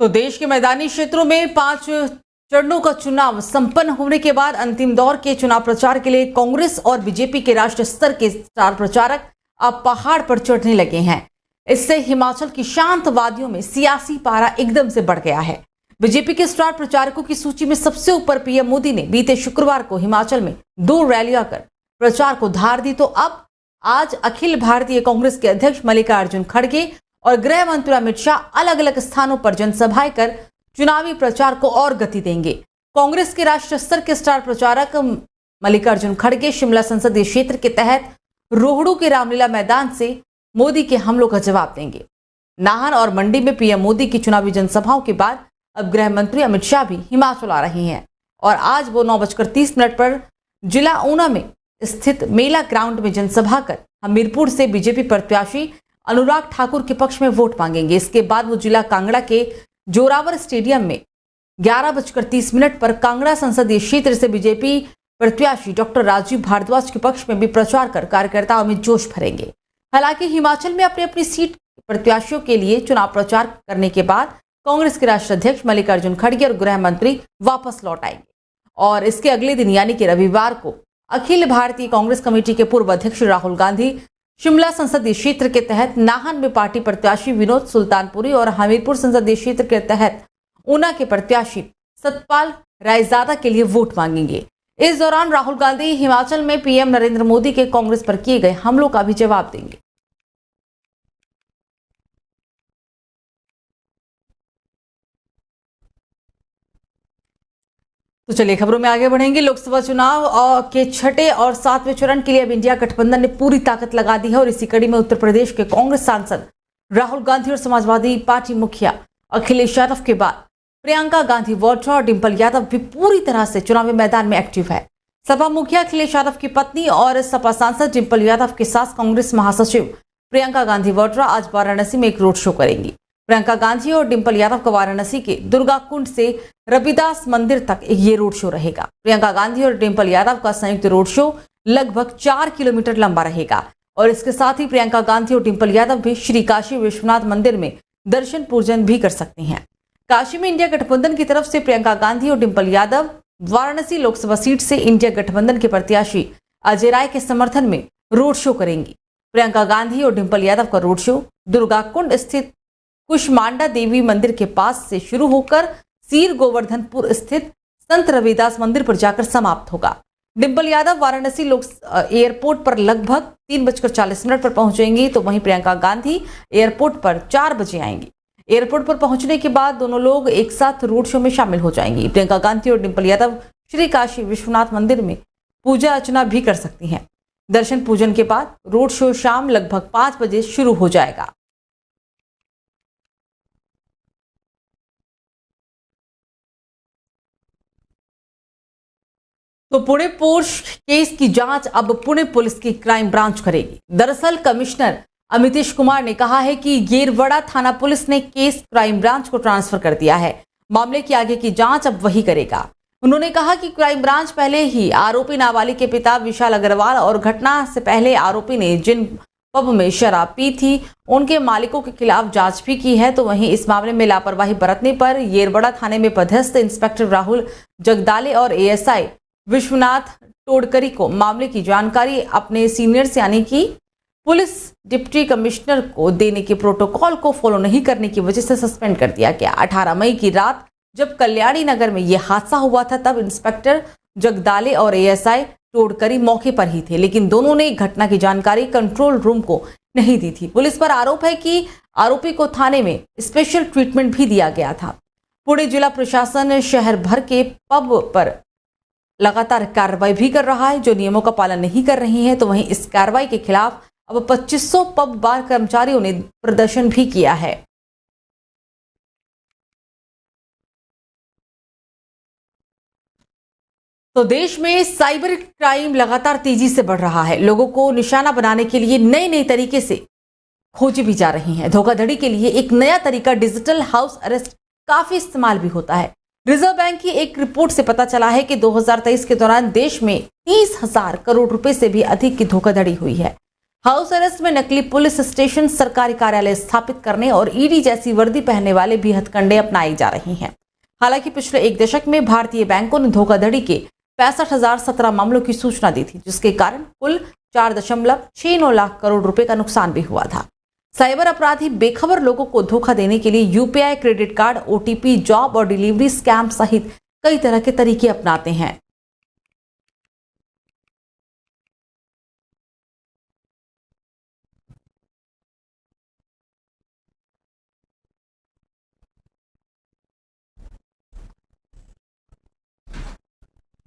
तो देश के मैदानी क्षेत्रों में 5 चरणों का चुनाव संपन्न होने के बाद अंतिम दौर के चुनाव प्रचार के लिए कांग्रेस और बीजेपी के राष्ट्रीय स्तर के स्टार प्रचारक अब पहाड़ पर चढ़ने लगे हैं। इससे हिमाचल की शांत वादियों में सियासी पारा एकदम से बढ़ गया है। बीजेपी के स्टार प्रचारकों की सूची में सबसे ऊपर पीएम मोदी ने बीते शुक्रवार को हिमाचल में 2 रैलियां कर प्रचार को धार दी, तो अब आज अखिल भारतीय कांग्रेस के अध्यक्ष मल्लिकार्जुन खड़गे और गृह मंत्री अमित शाह अलग अलग स्थानों पर जनसभाएं कर चुनावी प्रचार को और गति देंगे। कांग्रेस के राष्ट्रीय स्तर के स्टार प्रचारक मल्लिकार्जुन खड़गे शिमला संसदीय क्षेत्र के तहत रोहडू के रामलीला मैदान से मोदी के हमलों का जवाब देंगे। नाहन और मंडी में पीएम मोदी की चुनावी जनसभाओं के बाद अब गृह मंत्री अमित शाह भी हिमाचल आ रहे हैं और आज वो 9:30 पर जिला ऊना में स्थित मेला ग्राउंड में जनसभा कर हमीरपुर से बीजेपी प्रत्याशी अनुराग ठाकुर के पक्ष में वोट मांगेंगे। इसके बाद वो जिला कांगड़ा के जोरावर स्टेडियम में 11:30 पर कांगड़ा संसदीय क्षेत्र से बीजेपी प्रत्याशी डॉक्टर राजीव भारद्वाज के पक्ष में भी प्रचार कर कार्यकर्ताओं में जोश भरेंगे। हालांकि हिमाचल में अपनी अपनी सीट प्रत्याशियों के लिए चुनाव प्रचार करने के बाद कांग्रेस के राष्ट्रीय अध्यक्ष मल्लिकार्जुन खड़गे और गृह मंत्री वापस लौट आएंगे और इसके अगले दिन यानी कि रविवार को अखिल भारतीय कांग्रेस कमेटी के पूर्व अध्यक्ष राहुल गांधी शिमला संसदीय क्षेत्र के तहत नाहन में पार्टी प्रत्याशी विनोद सुल्तानपुरी और हमीरपुर संसदीय क्षेत्र के तहत ऊना के प्रत्याशी सतपाल रायजादा के लिए वोट मांगेंगे। इस दौरान राहुल गांधी हिमाचल में पीएम नरेंद्र मोदी के कांग्रेस पर किए गए हमलों का भी जवाब देंगे। तो चलिए खबरों में आगे बढ़ेंगे। लोकसभा चुनाव के 6ठे और 7वें चरण के लिए अब इंडिया गठबंधन ने पूरी ताकत लगा दी है और इसी कड़ी में उत्तर प्रदेश के कांग्रेस सांसद राहुल गांधी और समाजवादी पार्टी मुखिया अखिलेश यादव के बाद प्रियंका गांधी वाड्रा और डिंपल यादव भी पूरी तरह से चुनावी मैदान में एक्टिव है। सपा मुखिया अखिलेश यादव की पत्नी और सपा सांसद डिंपल यादव के साथ कांग्रेस महासचिव प्रियंका गांधी वाड्रा आज वाराणसी में एक रोड शो करेंगी। प्रियंका गांधी और डिंपल यादव का वाराणसी के दुर्गा कुंड से रविदास मंदिर तक ये रोड शो रहेगा। प्रियंका गांधी और डिंपल यादव का संयुक्त रोड शो लगभग 4 किलोमीटर लंबा रहेगा और इसके साथ ही प्रियंका गांधी और डिंपल यादव भी श्री काशी विश्वनाथ मंदिर में दर्शन पूजन भी कर सकते हैं। काशी में इंडिया गठबंधन की तरफ से प्रियंका गांधी और डिंपल यादव वाराणसी लोकसभा सीट से इंडिया गठबंधन के प्रत्याशी अजय राय के समर्थन में रोड शो करेंगी। प्रियंका गांधी और डिंपल यादव का रोड शो दुर्गा कुंड स्थित कुष्मांडा देवी मंदिर के पास से शुरू होकर सीर गोवर्धनपुर स्थित संत रविदास मंदिर पर जाकर समाप्त होगा। डिंपल यादव वाराणसी एयरपोर्ट पर लगभग 3:40 पर पहुंचेंगी, तो वहीं प्रियंका गांधी एयरपोर्ट पर 4 बजे आएंगी। एयरपोर्ट पर पहुंचने के बाद दोनों लोग एक साथ रोड शो में शामिल हो जाएंगी। प्रियंका गांधी और डिंपल यादव श्री काशी विश्वनाथ मंदिर में पूजा अर्चना भी कर सकती हैं। दर्शन पूजन के बाद रोड शो शाम लगभग 5 बजे शुरू हो जाएगा। तो पुणे पोर्श केस की जांच अब पुणे पुलिस की क्राइम ब्रांच करेगी। दरअसल कमिश्नर अमितेश कुमार ने कहा है कि गेरवड़ा थाना पुलिस ने केस क्राइम ब्रांच को ट्रांसफर कर दिया है। मामले की आगे की जांच अब वही करेगा। उन्होंने कहा कि क्राइम ब्रांच पहले ही आरोपी नाबालिग के पिता विशाल अग्रवाल और घटना से पहले आरोपी ने जिन पब में शराब पी थी उनके मालिकों के खिलाफ जांच भी की है। तो वहीं इस मामले में लापरवाही बरतने पर येरवड़ा थाने में पदस्थ इंस्पेक्टर राहुल जगदाले और एएसआई विश्वनाथ टोडकरी को मामले की जानकारी अपने सीनियर्स यानी कि पुलिस डिप्टी कमिश्नर को देने के प्रोटोकॉल को फॉलो नहीं करने की वजह से सस्पेंड कर दिया गया। 18 मई की रात जब कल्याणी नगर में यह हादसा हुआ था तब इंस्पेक्टर जगदाले और एएसआई टोडकरी मौके पर ही थे, लेकिन दोनों ने घटना की जानकारी कंट्रोल रूम को नहीं दी थी। पुलिस पर आरोप है कि आरोपी को थाने में स्पेशल ट्रीटमेंट भी दिया गया था। पुणे जिला प्रशासन शहर भर के पब पर लगातार कार्रवाई भी कर रहा है जो नियमों का पालन नहीं कर रही हैं। तो वहीं इस कार्रवाई के खिलाफ अब 2500 पब बार कर्मचारियों ने प्रदर्शन भी किया है। तो देश में साइबर क्राइम लगातार तेजी से बढ़ रहा है। लोगों को निशाना बनाने के लिए नए नए तरीके से खोजी भी जा रही हैं। धोखाधड़ी के लिए एक नया तरीका डिजिटल हाउस अरेस्ट काफी इस्तेमाल भी होता है। रिजर्व बैंक की एक रिपोर्ट से पता चला है कि 2023 के दौरान देश में 30,000 करोड़ रुपए से भी अधिक की धोखाधड़ी हुई है। हाउस अरेस्ट में नकली पुलिस स्टेशन, सरकारी कार्यालय स्थापित करने और ईडी जैसी वर्दी पहनने वाले भी हथकंडे अपनाए जा रहे हैं। हालांकि पिछले एक दशक में भारतीय बैंकों ने धोखाधड़ी के 65,017 मामलों की सूचना दी थी, जिसके कारण कुल 4.69 लाख करोड़ रुपए का नुकसान भी हुआ था। साइबर अपराधी बेखबर लोगों को धोखा देने के लिए UPI, credit card, OTP, job और डिलीवरी स्कैम सहित कई तरह के तरीके अपनाते हैं।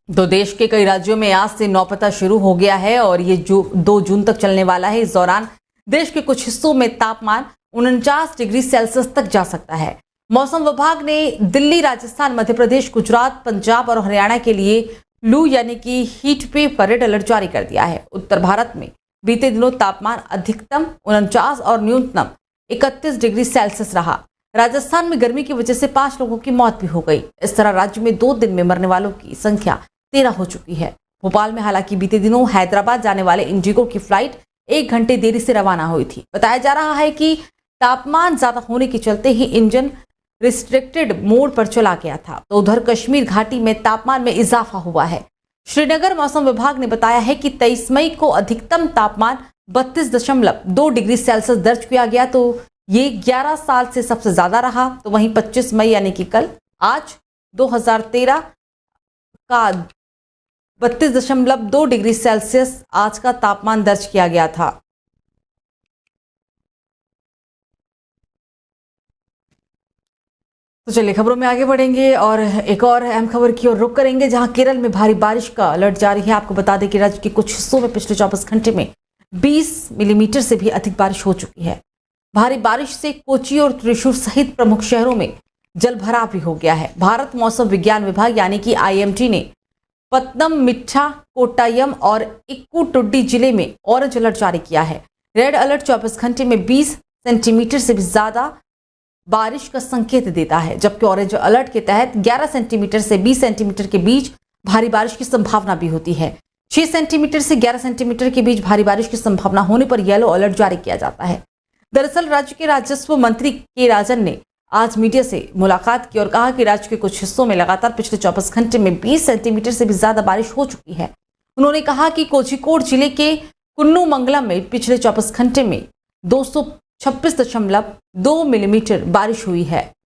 तो देश के कई राज्यों में आज से नौपता शुरू हो गया है और ये 2 जून तक चलने वाला है। इस दौरान देश के कुछ हिस्सों में तापमान 49 डिग्री सेल्सियस तक जा सकता है। मौसम विभाग ने दिल्ली, राजस्थान, मध्य प्रदेश, गुजरात, पंजाब और हरियाणा के लिए लू यानी कि हीट वेव का रेड अलर्ट जारी कर दिया है। उत्तर भारत में बीते दिनों तापमान अधिकतम 49 और न्यूनतम 31 डिग्री सेल्सियस रहा। राजस्थान में गर्मी की वजह से 5 लोगों की मौत भी हो गई। इस तरह राज्य में 2 दिन में मरने वालों की संख्या 13 हो चुकी है। भोपाल में हालांकि बीते दिनों हैदराबाद जाने वाले इंडिगो की फ्लाइट 1 घंटे देरी से रवाना हुई थी। बताया जा रहा है कि तापमान ज्यादा होने के चलते ही इंजन रिस्ट्रिक्टेड मोड पर चला गया था। तो उधर कश्मीर घाटी में तापमान में इजाफा हुआ है। श्रीनगर मौसम विभाग ने बताया है कि 23 मई को अधिकतम तापमान 32.2 डिग्री सेल्सियस दर्ज किया गया, तो ये 11 साल से सबसे ज्यादा रहा। तो वहीं 25 मई यानी कि कल, आज 2013 का 32.2 डिग्री सेल्सियस आज का तापमान दर्ज किया गया था। तो चलिए खबरों में आगे बढ़ेंगे और एक और अहम खबर की ओर रुख करेंगे, जहां केरल में भारी बारिश का अलर्ट जारी है। आपको बता दें कि राज्य के कुछ हिस्सों में पिछले 24 घंटे में 20 मिलीमीटर से भी अधिक बारिश हो चुकी है। भारी बारिश से कोची और त्रिशूर सहित प्रमुख शहरों में जलभराव भी हो गया है। भारत मौसम विज्ञान विभाग यानी कि आईएमडी ने पत्तनमथिट्टा, कोट्टायम और इक्कुटुडी जिले में ऑरेंज अलर्ट जारी किया है। रेड अलर्ट 24 घंटे में 20 सेंटीमीटर से भी ज्यादा बारिश का संकेत देता है, जबकि ऑरेंज अलर्ट के तहत 11 सेंटीमीटर से 20 सेंटीमीटर के बीच भारी बारिश की संभावना भी होती है। 6 सेंटीमीटर से 11 सेंटीमीटर के बीच भारी बारिश की संभावना होने पर येलो अलर्ट जारी किया जाता है। दरअसल राज्य के राजस्व मंत्री के राजन ने आज मीडिया से मुलाकात की और कहा कि राज्य के कुछ हिस्सों में लगातार पिछले 24 घंटे में 20 सेंटीमीटर से भी ज्यादा बारिश हो चुकी है। उन्होंने कहा कि कोझिकोड जिले के कुन्नुमंगलम में पिछले 24 घंटे में 226.2 मिलीमीटर बारिश हुई है।